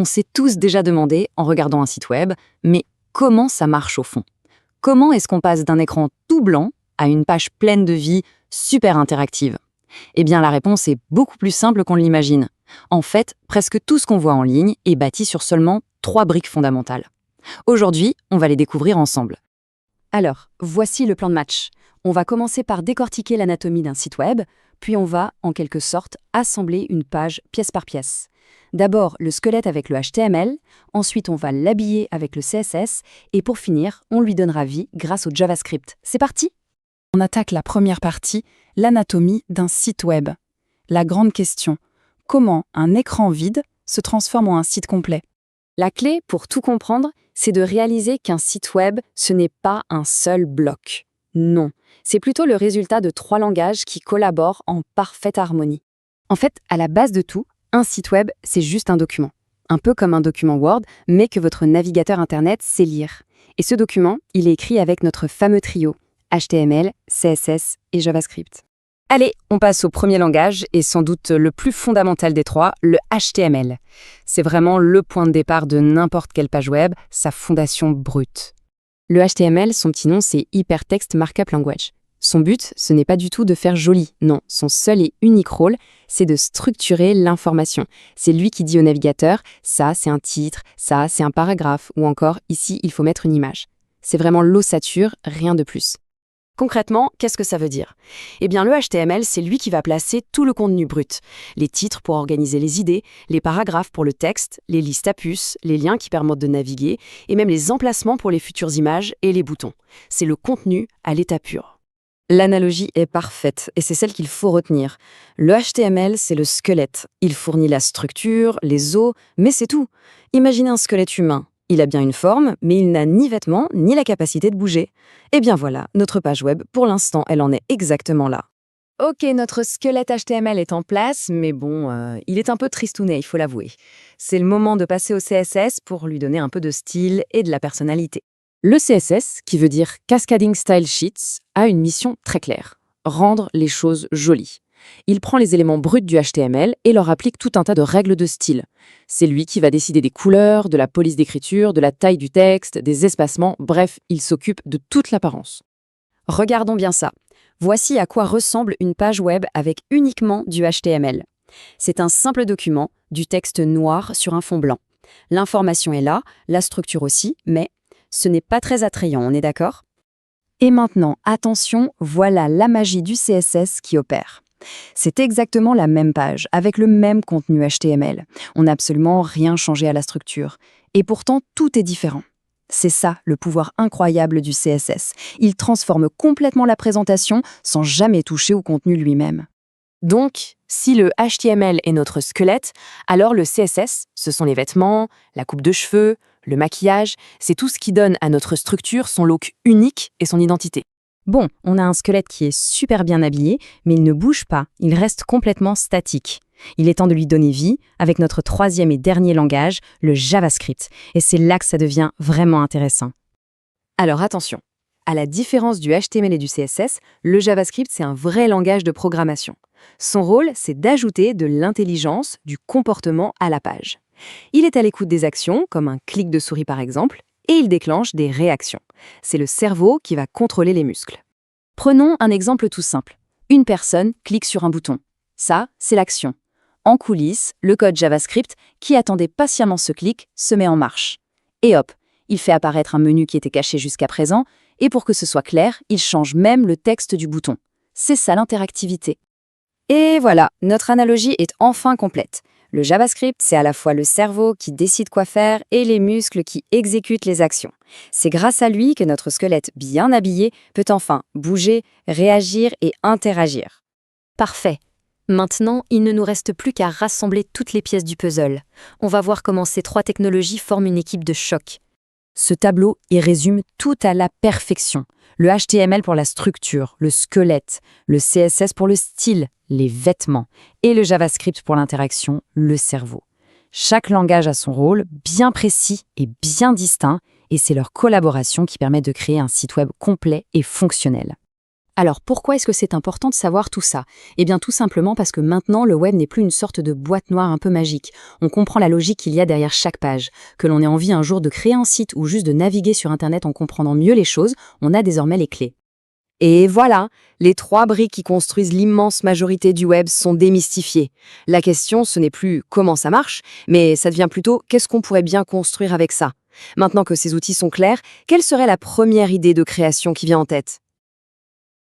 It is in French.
On s'est tous déjà demandé, en regardant un site web, mais comment ça marche au fond? Comment est-ce qu'on passe d'un écran tout blanc à une page pleine de vie, super interactive? Eh bien, la réponse est beaucoup plus simple qu'on l'imagine. En fait, presque tout ce qu'on voit en ligne est bâti sur seulement 3 briques fondamentales. Aujourd'hui, on va les découvrir ensemble. Alors, voici le plan de match. On va commencer par décortiquer l'anatomie d'un site web, puis on va, en quelque sorte, assembler une page pièce par pièce. D'abord, le squelette avec le HTML, ensuite on va l'habiller avec le CSS, et pour finir, on lui donnera vie grâce au JavaScript. C'est parti? On attaque la première partie, l'anatomie d'un site web. La grande question, comment un écran vide se transforme en un site complet? La clé, pour tout comprendre, c'est de réaliser qu'un site web, ce n'est pas un seul bloc. Non, c'est plutôt le résultat de 3 langages qui collaborent en parfaite harmonie. En fait, à la base de tout, un site web, c'est juste un document. Un peu comme un document Word, mais que votre navigateur Internet sait lire. Et ce document, il est écrit avec notre fameux trio, HTML, CSS et JavaScript. Allez, on passe au premier langage, et sans doute le plus fondamental des 3, le HTML. C'est vraiment le point de départ de n'importe quelle page web, sa fondation brute. Le HTML, son petit nom, c'est Hypertext Markup Language. Son but, ce n'est pas du tout de faire joli, non, son seul et unique rôle, c'est de structurer l'information. C'est lui qui dit au navigateur, ça c'est un titre, ça c'est un paragraphe, ou encore, ici il faut mettre une image. C'est vraiment l'ossature, rien de plus. Concrètement, qu'est-ce que ça veut dire? Eh bien, le HTML, c'est lui qui va placer tout le contenu brut. Les titres pour organiser les idées, les paragraphes pour le texte, les listes à puces, les liens qui permettent de naviguer, et même les emplacements pour les futures images et les boutons. C'est le contenu à l'état pur. L'analogie est parfaite, et c'est celle qu'il faut retenir. Le HTML, c'est le squelette. Il fournit la structure, les os, mais c'est tout. Imaginez un squelette humain. Il a bien une forme, mais il n'a ni vêtements, ni la capacité de bouger. Eh bien voilà, notre page web, pour l'instant, elle en est exactement là. Ok, notre squelette HTML est en place, mais bon, il est un peu tristounet, il faut l'avouer. C'est le moment de passer au CSS pour lui donner un peu de style et de la personnalité. Le CSS, qui veut dire Cascading Style Sheets, a une mission très claire, rendre les choses jolies. Il prend les éléments bruts du HTML et leur applique tout un tas de règles de style. C'est lui qui va décider des couleurs, de la police d'écriture, de la taille du texte, des espacements, bref, il s'occupe de toute l'apparence. Regardons bien ça. Voici à quoi ressemble une page web avec uniquement du HTML. C'est un simple document, du texte noir sur un fond blanc. L'information est là, la structure aussi, mais ce n'est pas très attrayant, on est d'accord? Et maintenant, attention, voilà la magie du CSS qui opère. C'est exactement la même page, avec le même contenu HTML. On n'a absolument rien changé à la structure. Et pourtant, tout est différent. C'est ça, le pouvoir incroyable du CSS. Il transforme complètement la présentation sans jamais toucher au contenu lui-même. Donc, si le HTML est notre squelette, alors le CSS, ce sont les vêtements, la coupe de cheveux, le maquillage, c'est tout ce qui donne à notre structure son look unique et son identité. Bon, on a un squelette qui est super bien habillé, mais il ne bouge pas, il reste complètement statique. Il est temps de lui donner vie avec notre troisième et dernier langage, le JavaScript. Et c'est là que ça devient vraiment intéressant. Alors attention, à la différence du HTML et du CSS, le JavaScript, c'est un vrai langage de programmation. Son rôle, c'est d'ajouter de l'intelligence, du comportement à la page. Il est à l'écoute des actions, comme un clic de souris par exemple, et il déclenche des réactions. C'est le cerveau qui va contrôler les muscles. Prenons un exemple tout simple. Une personne clique sur un bouton. Ça, c'est l'action. En coulisses, le code JavaScript, qui attendait patiemment ce clic, se met en marche. Et hop, il fait apparaître un menu qui était caché jusqu'à présent, et pour que ce soit clair, il change même le texte du bouton. C'est ça l'interactivité. Et voilà, notre analogie est enfin complète. Le JavaScript, c'est à la fois le cerveau qui décide quoi faire et les muscles qui exécutent les actions. C'est grâce à lui que notre squelette bien habillé peut enfin bouger, réagir et interagir. Parfait. Maintenant, il ne nous reste plus qu'à rassembler toutes les pièces du puzzle. On va voir comment ces 3 technologies forment une équipe de choc. Ce tableau y résume tout à la perfection. Le HTML pour la structure, le squelette, le CSS pour le style, les vêtements, et le JavaScript pour l'interaction, le cerveau. Chaque langage a son rôle, bien précis et bien distinct, et c'est leur collaboration qui permet de créer un site web complet et fonctionnel. Alors pourquoi est-ce que c'est important de savoir tout ça? Eh bien tout simplement parce que maintenant le web n'est plus une sorte de boîte noire un peu magique. On comprend la logique qu'il y a derrière chaque page. Que l'on ait envie un jour de créer un site ou juste de naviguer sur Internet en comprenant mieux les choses, on a désormais les clés. Et voilà, les 3 briques qui construisent l'immense majorité du web sont démystifiées. La question, ce n'est plus comment ça marche, mais ça devient plutôt qu'est-ce qu'on pourrait bien construire avec ça. Maintenant que ces outils sont clairs, quelle serait la première idée de création qui vient en tête?